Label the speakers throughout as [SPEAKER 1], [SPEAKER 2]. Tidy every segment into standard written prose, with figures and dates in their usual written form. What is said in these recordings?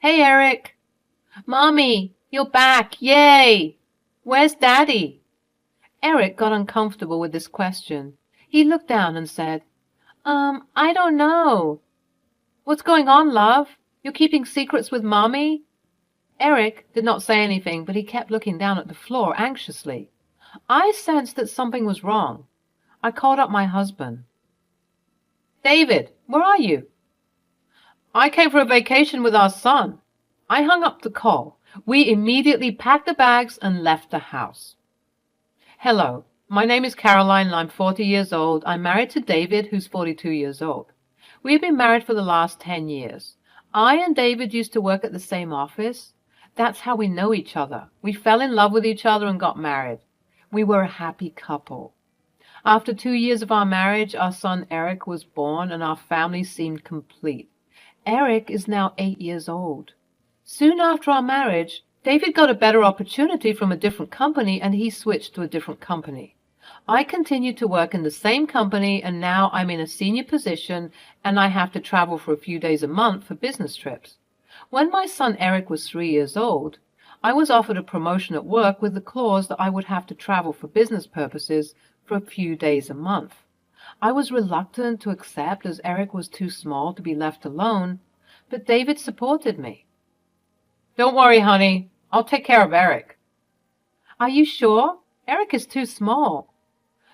[SPEAKER 1] Hey, Eric. Mommy, you're back. Yay! Where's Daddy? Eric got uncomfortable with this question. He looked down and said, I don't know. What's going on, love? You're keeping secrets with Mommy? Eric did not say anything, but he kept looking down at the floor anxiously. I sensed that something was wrong. I called up my husband. David, where are you? I came for a vacation with our son. I hung up the call. We immediately packed the bags and left the house. Hello, my name is Caroline and I'm 40 years old. I'm married to David, who's 42 years old. We've been married for the last 10 years. I and David used to work at the same office. That's how we know each other. We fell in love with each other and got married. We were a happy couple. After 2 years of our marriage, our son Eric was born and our family seemed complete. Eric is now 8 years old. Soon after our marriage, David got a better opportunity from a different company and he switched to a different company. I continued to work in the same company and now I'm in a senior position and I have to travel for a few days a month for business trips. When my son Eric was 3 years old, I was offered a promotion at work with the clause that I would have to travel for business purposes for a few days a month. I was reluctant to accept as Eric was too small to be left alone, but David supported me. Don't worry, honey. I'll take care of Eric. Are you sure? Eric is too small.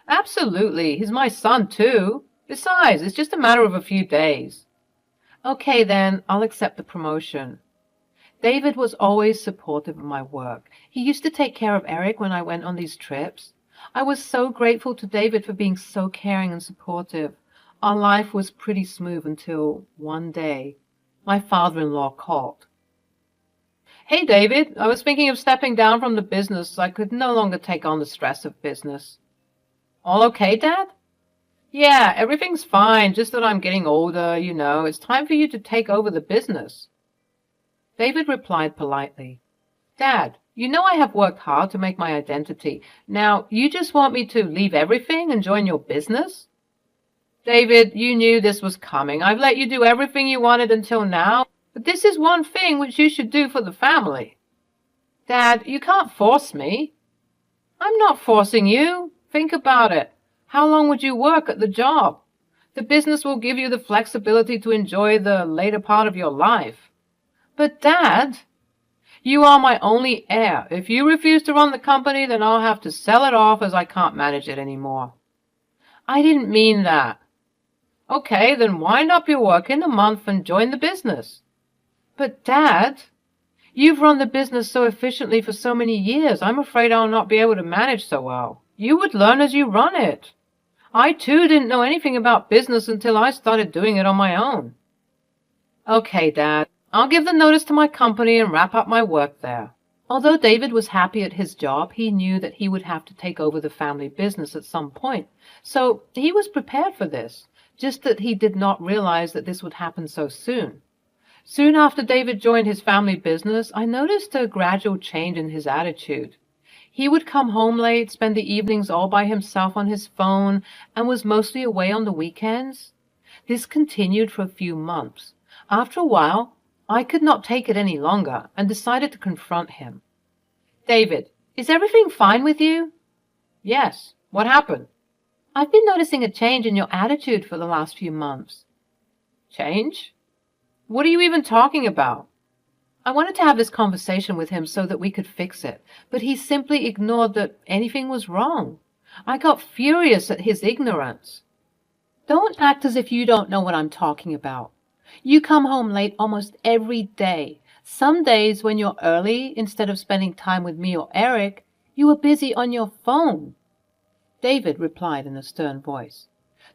[SPEAKER 1] Absolutely. He's my son, too. Besides, it's just a matter of a few days. Okay, then, I'll accept the promotion. David was always supportive of my work. He used to take care of Eric when I went on these trips. I was so grateful to David for being so caring and supportive. Our life was pretty smooth until one day my father-in-law called. Hey, David, I was thinking of stepping down from the business. I could no longer take on the stress of business. All okay, Dad? Yeah, everything's fine, just that I'm getting older, you know. It's time for you to take over the business. David replied politely, Dad, you know I have worked hard to make my identity. Now, you just want me to leave everything and join your business? David, you knew this was coming. I've let you do everything you wanted until now. But this is one thing which you should do for the family. Dad, you can't force me. I'm not forcing you. Think about it. How long would you work at the job? The business will give you the flexibility to enjoy the later part of your life. But Dad, you are my only heir. If you refuse to run the company, then I'll have to sell it off as I can't manage it anymore. I didn't mean that. Okay, then wind up your work in a month and join the business. But, Dad, you've run the business so efficiently for so many years, I'm afraid I'll not be able to manage so well. You would learn as you run it. I, too, didn't know anything about business until I started doing it on my own. Okay, Dad, I'll give the notice to my company and wrap up my work there. Although David was happy at his job, he knew that he would have to take over the family business at some point. So he was prepared for this, just that he did not realize that this would happen so soon. Soon after David joined his family business, I noticed a gradual change in his attitude. He would come home late, spend the evenings all by himself on his phone, and was mostly away on the weekends. This continued for a few months. After a while, I could not take it any longer and decided to confront him. David, is everything fine with you? Yes. What happened? I've been noticing a change in your attitude for the last few months. Change? What are you even talking about? I wanted to have this conversation with him so that we could fix it, but he simply ignored that anything was wrong. I got furious at his ignorance. Don't act as if you don't know what I'm talking about. You come home late almost every day. Some days when you're early, instead of spending time with me or Eric, you are busy on your phone. David replied in a stern voice.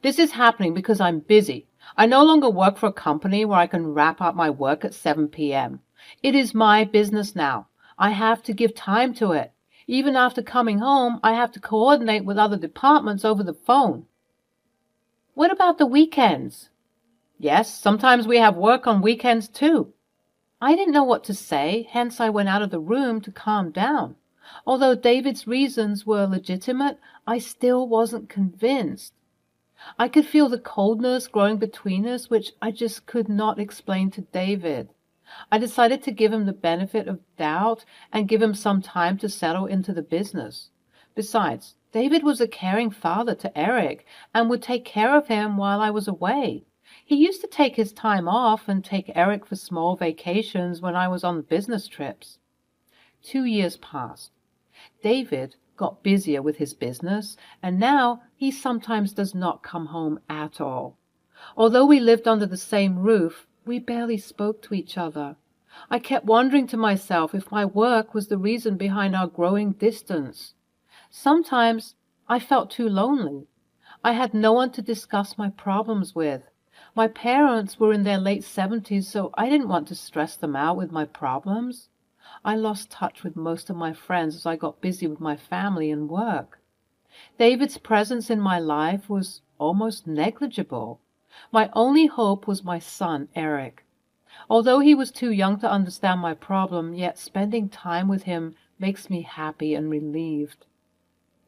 [SPEAKER 1] This is happening because I'm busy. I no longer work for a company where I can wrap up my work at 7 p.m. It is my business now. I have to give time to it. Even after coming home, I have to coordinate with other departments over the phone. What about the weekends? Yes, sometimes we have work on weekends too. I didn't know what to say, hence I went out of the room to calm down. Although David's reasons were legitimate, I still wasn't convinced. I could feel the coldness growing between us, which I just could not explain to David. I decided to give him the benefit of doubt and give him some time to settle into the business. Besides, David was a caring father to Eric and would take care of him while I was away. He used to take his time off and take Eric for small vacations when I was on business trips. 2 years passed. David got busier with his business, and now he sometimes does not come home at all. Although we lived under the same roof, we barely spoke to each other. I kept wondering to myself if my work was the reason behind our growing distance. Sometimes I felt too lonely. I had no one to discuss my problems with. My parents were in their late 70s, so I didn't want to stress them out with my problems. I lost touch with most of my friends as I got busy with my family and work. David's presence in my life was almost negligible. My only hope was my son, Eric. Although he was too young to understand my problem, yet spending time with him makes me happy and relieved.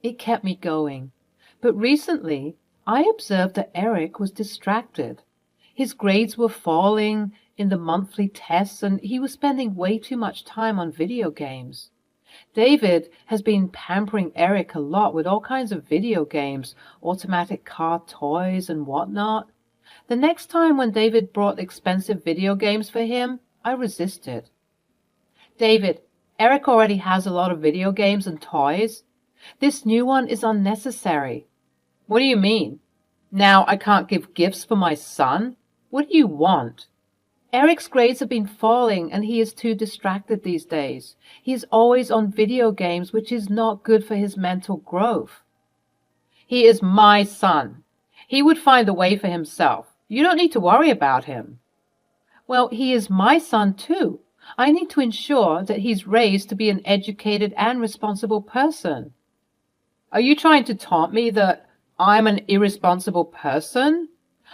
[SPEAKER 1] It kept me going. But recently, I observed that Eric was distracted. His grades were falling in the monthly tests, and he was spending way too much time on video games. David has been pampering Eric a lot with all kinds of video games, automatic car toys, and whatnot. The next time when David brought expensive video games for him, I resisted. David, Eric already has a lot of video games and toys. This new one is unnecessary. What do you mean? Now I can't give gifts for my son? What do you want? Eric's grades have been falling and he is too distracted these days. He is always on video games, which is not good for his mental growth. He is my son. He would find a way for himself. You don't need to worry about him. Well, he is my son too. I need to ensure that he's raised to be an educated and responsible person. Are you trying to taunt me that I'm an irresponsible person?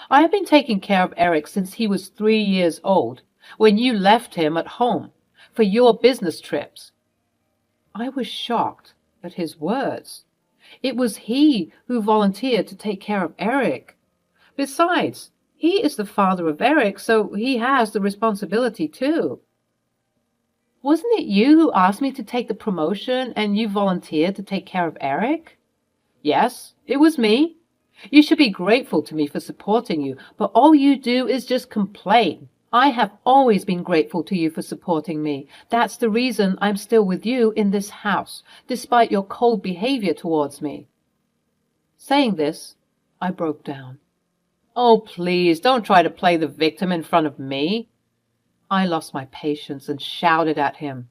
[SPEAKER 1] I have been taking care of Eric since he was 3 years old, when you left him at home for your business trips. I was shocked at his words. It was he who volunteered to take care of Eric. Besides, he is the father of Eric, so he has the responsibility too. Wasn't it you who asked me to take the promotion and you volunteered to take care of Eric? Yes, it was me. You should be grateful to me for supporting you, but all you do is just complain. I have always been grateful to you for supporting me. That's the reason I'm still with you in this house, despite your cold behavior towards me. Saying this, I broke down. Oh, please, don't try to play the victim in front of me. I lost my patience and shouted at him.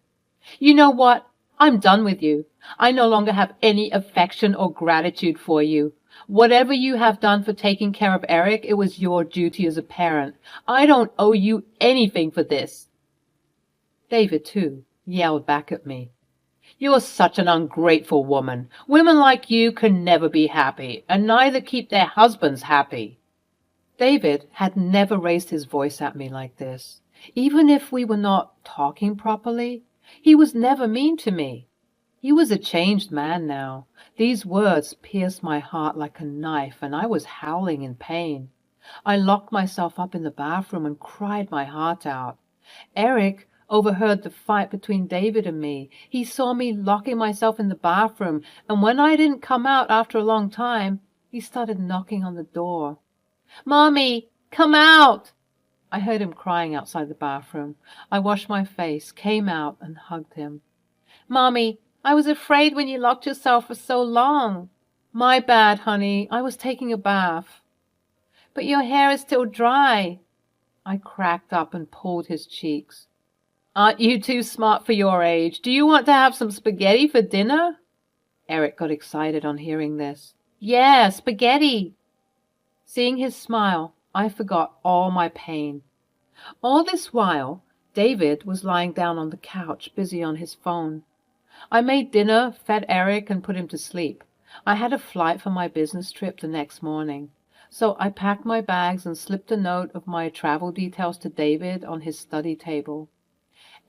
[SPEAKER 1] You know what? I'm done with you. I no longer have any affection or gratitude for you. Whatever you have done for taking care of Eric, it was your duty as a parent. I don't owe you anything for this. David, too, yelled back at me. You're such an ungrateful woman. Women like you can never be happy, and neither keep their husbands happy. David had never raised his voice at me like this. Even if we were not talking properly, he was never mean to me. He was a changed man now. These words pierced my heart like a knife, and I was howling in pain. I locked myself up in the bathroom and cried my heart out. Eric overheard the fight between David and me. He saw me locking myself in the bathroom, and when I didn't come out after a long time, he started knocking on the door. Mommy, come out! I heard him crying outside the bathroom. I washed my face, came out, and hugged him. Mommy, I was afraid when you locked yourself for so long. My bad, honey. I was taking a bath. But your hair is still dry. I cracked up and pulled his cheeks. Aren't you too smart for your age? Do you want to have some spaghetti for dinner? Eric got excited on hearing this. Yeah, spaghetti. Seeing his smile, I forgot all my pain. All this while, David was lying down on the couch, busy on his phone. I made dinner, fed Eric, and put him to sleep. I had a flight for my business trip the next morning, so I packed my bags and slipped a note of my travel details to David on his study table.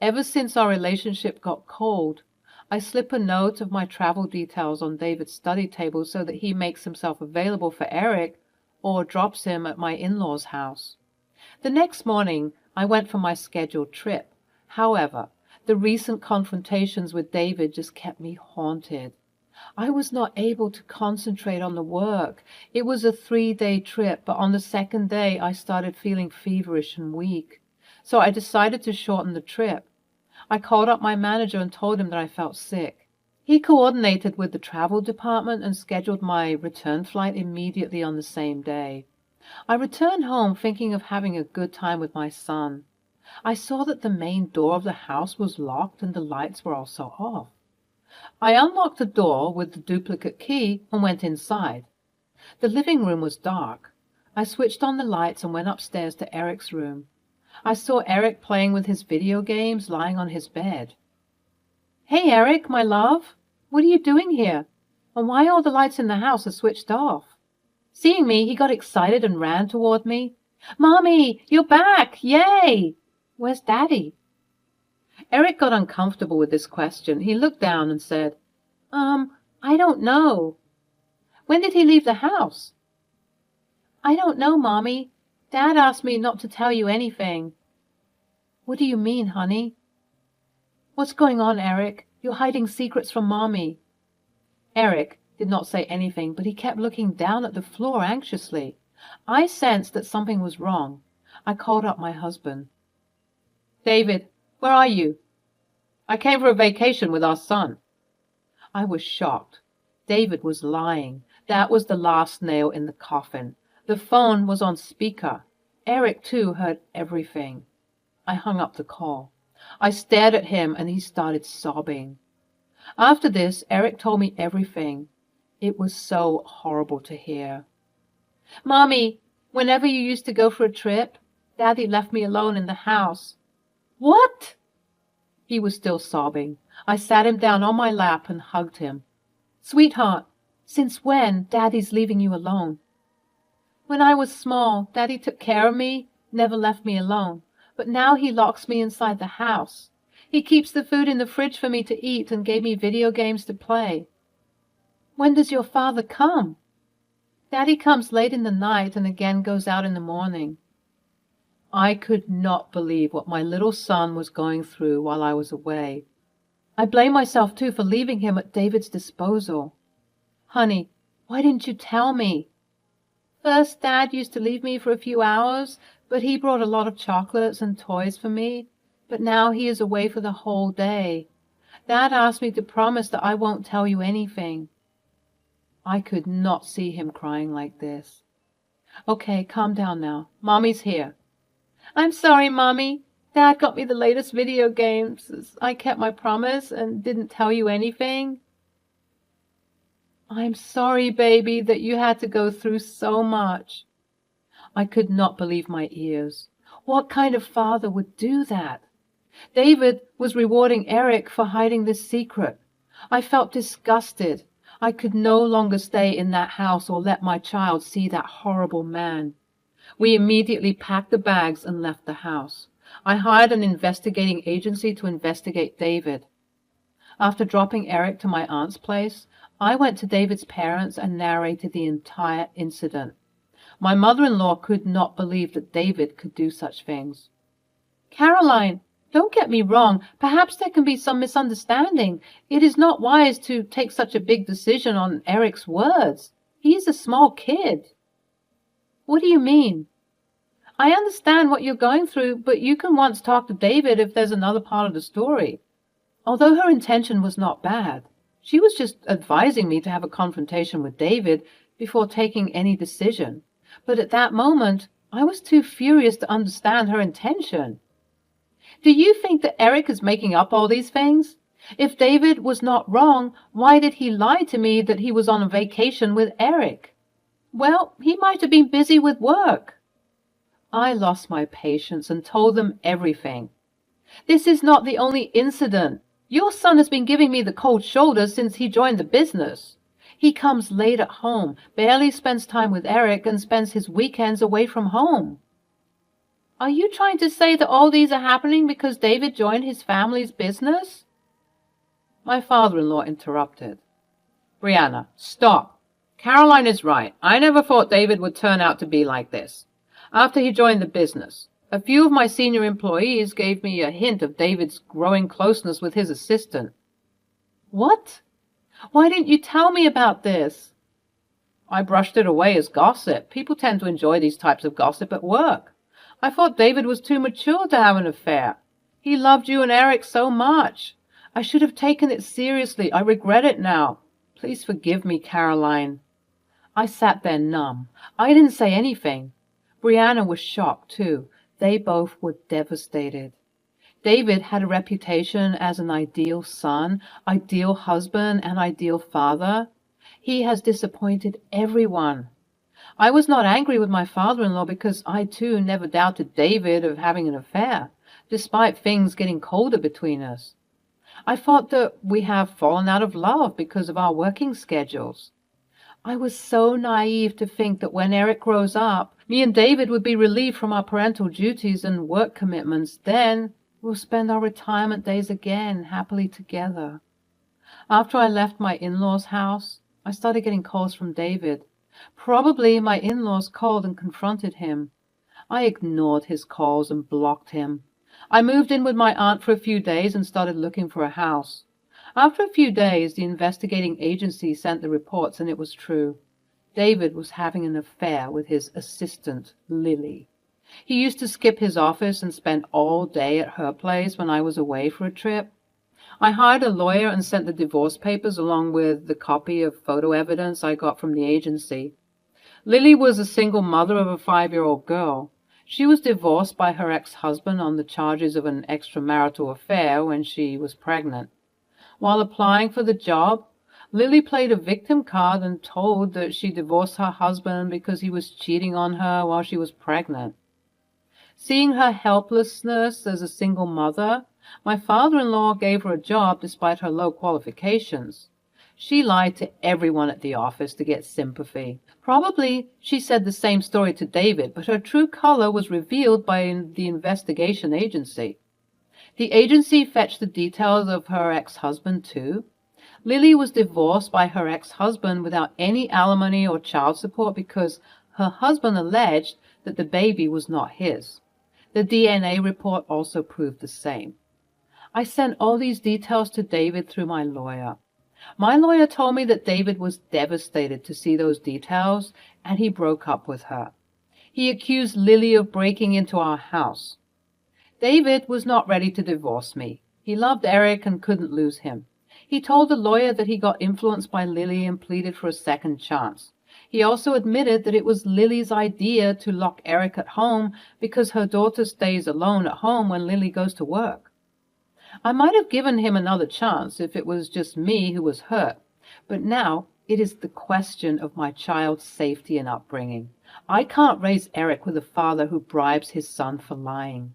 [SPEAKER 1] Ever since our relationship got cold, I slip a note of my travel details on David's study table so that he makes himself available for Eric or drops him at my in-laws' house. The next morning, I went for my scheduled trip. However, the recent confrontations with David just kept me haunted. I was not able to concentrate on the work. It was a 3-day trip, but on the second day I started feeling feverish and weak. So I decided to shorten the trip. I called up my manager and told him that I felt sick. He coordinated with the travel department and scheduled my return flight immediately on the same day. I returned home thinking of having a good time with my son. I saw that the main door of the house was locked and the lights were also off. I unlocked the door with the duplicate key and went inside. The living room was dark. I switched on the lights and went upstairs to Eric's room. I saw Eric playing with his video games, lying on his bed. "Hey, Eric, my love, what are you doing here? And why all the lights in the house are switched off?" Seeing me, he got excited and ran toward me. "Mommy, you're back! Yay! Where's Daddy?" Eric got uncomfortable with this question. He looked down and said, I don't know." "When did he leave the house?" "I don't know, Mommy. Dad asked me not to tell you anything." "What do you mean, honey?" "What's going on, Eric? You're hiding secrets from Mommy." Eric did not say anything, but he kept looking down at the floor anxiously. I sensed that something was wrong. I called up my husband. "David, where are you?" "I came for a vacation with our son." I was shocked. David was lying. That was the last nail in the coffin. The phone was on speaker. Eric, too, heard everything. I hung up the call. I stared at him and he started sobbing. After this, Eric told me everything. It was so horrible to hear. "Mommy, whenever you used to go for a trip, Daddy left me alone in the house." "What?" He was still sobbing. I sat him down on my lap and hugged him. "Sweetheart, since when Daddy's leaving you alone?" "When I was small, Daddy took care of me, never left me alone. But now he locks me inside the house. He keeps the food in the fridge for me to eat and gave me video games to play." "When does your father come?" "Daddy comes late in the night and again goes out in the morning." I could not believe what my little son was going through while I was away. I blamed myself, too, for leaving him at David's disposal. "Honey, why didn't you tell me?" "First, Dad used to leave me for a few hours, but he brought a lot of chocolates and toys for me. But now he is away for the whole day. Dad asked me to promise that I won't tell you anything." I could not see him crying like this. "Okay, calm down now. Mommy's here." "I'm sorry, Mommy. Dad got me the latest video games. I kept my promise and didn't tell you anything." "I'm sorry, baby, that you had to go through so much." I could not believe my ears. What kind of father would do that? David was rewarding Eric for hiding this secret. I felt disgusted. I could no longer stay in that house or let my child see that horrible man. We immediately packed the bags and left the house. I hired an investigating agency to investigate David. After dropping Eric to my aunt's place, I went to David's parents and narrated the entire incident. My mother-in-law could not believe that David could do such things. "Caroline, don't get me wrong. Perhaps there can be some misunderstanding. It is not wise to take such a big decision on Eric's words. He is a small kid." "What do you mean?" "I understand what you're going through, but you can once talk to David if there's another part of the story." Although her intention was not bad, she was just advising me to have a confrontation with David before taking any decision. But at that moment, I was too furious to understand her intention. "Do you think that Eric is making up all these things? If David was not wrong, why did he lie to me that he was on a vacation with Eric?" "Well, he might have been busy with work." I lost my patience and told them everything. "This is not the only incident. Your son has been giving me the cold shoulder since he joined the business. He comes late at home, barely spends time with Eric, and spends his weekends away from home." "Are you trying to say that all these are happening because David joined his family's business?" My father-in-law interrupted. "Brianna, stop. Caroline is right. I never thought David would turn out to be like this. After he joined the business, A few of my senior employees gave me a hint of David's growing closeness with his assistant. What? Why didn't you tell me about this? I brushed it away as gossip. People tend to enjoy these types of gossip at work. I thought David was too mature to have an affair. He loved you and Eric so much. I should have taken it seriously. I regret it now. Please forgive me, Caroline. I sat there numb. I didn't say anything. Brianna was shocked, too. They both were devastated. David had a reputation as an ideal son, ideal husband, and ideal father. He has disappointed everyone. I was not angry with my father-in-law because I, too, never doubted David of having an affair, despite things getting colder between us. I thought that we have fallen out of love because of our working schedules. I was so naive to think that when Eric grows up, me and David would be relieved from our parental duties and work commitments. Then we'll spend our retirement days again happily together. After I left my in-laws' house, I started getting calls from David. Probably my in-laws called and confronted him. I ignored his calls and blocked him. I moved in with my aunt for a few days and started looking for a house. After a few days, the investigating agency sent the reports, and it was true. David was having an affair with his assistant, Lily. He used to skip his office and spend all day at her place when I was away for a trip. I hired a lawyer and sent the divorce papers along with the copy of photo evidence I got from the agency. Lily was a single mother of a 5-year-old girl. She was divorced by her ex-husband on the charges of an extramarital affair when she was pregnant. While applying for the job, Lily played a victim card and told that she divorced her husband because he was cheating on her while she was pregnant. Seeing her helplessness as a single mother, my father-in-law gave her a job despite her low qualifications. She lied to everyone at the office to get sympathy. Probably she said the same story to David, but her true color was revealed by the investigation agency. The agency fetched the details of her ex-husband, too. Lily was divorced by her ex-husband without any alimony or child support because her husband alleged that the baby was not his. The DNA report also proved the same. I sent all these details to David through my lawyer. My lawyer told me that David was devastated to see those details, and he broke up with her. He accused Lily of breaking into our house. David was not ready to divorce me. He loved Eric and couldn't lose him. He told the lawyer that he got influenced by Lily and pleaded for a second chance. He also admitted that it was Lily's idea to lock Eric at home because her daughter stays alone at home when Lily goes to work. I might have given him another chance if it was just me who was hurt, but now it is the question of my child's safety and upbringing. I can't raise Eric with a father who bribes his son for lying.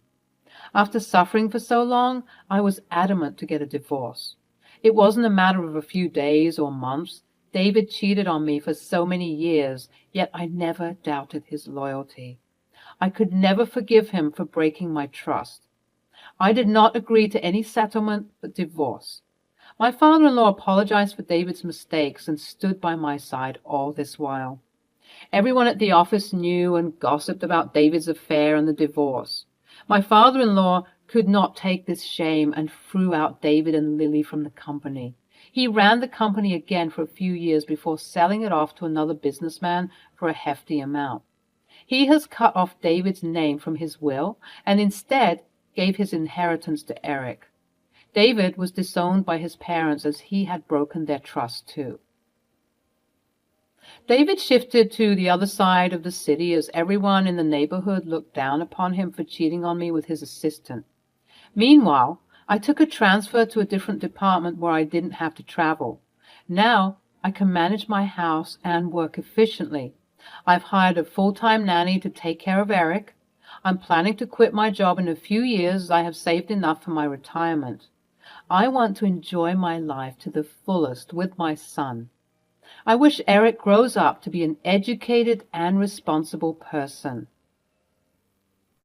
[SPEAKER 1] After suffering for so long, I was adamant to get a divorce. It wasn't a matter of a few days or months. David cheated on me for so many years, yet I never doubted his loyalty. I could never forgive him for breaking my trust. I did not agree to any settlement but divorce. My father-in-law apologized for David's mistakes and stood by my side all this while. Everyone at the office knew and gossiped about David's affair and the divorce. My father-in-law could not take this shame and threw out David and Lily from the company. He ran the company again for a few years before selling it off to another businessman for a hefty amount. He has cut off David's name from his will and instead gave his inheritance to Eric. David was disowned by his parents as he had broken their trust too. David shifted to the other side of the city as everyone in the neighborhood looked down upon him for cheating on me with his assistant. Meanwhile, I took a transfer to a different department where I didn't have to travel. Now I can manage my house and work efficiently. I've hired a full-time nanny to take care of Eric. I'm planning to quit my job in a few years as I have saved enough for my retirement. I want to enjoy my life to the fullest with my son. I wish Eric grows up to be an educated and responsible person.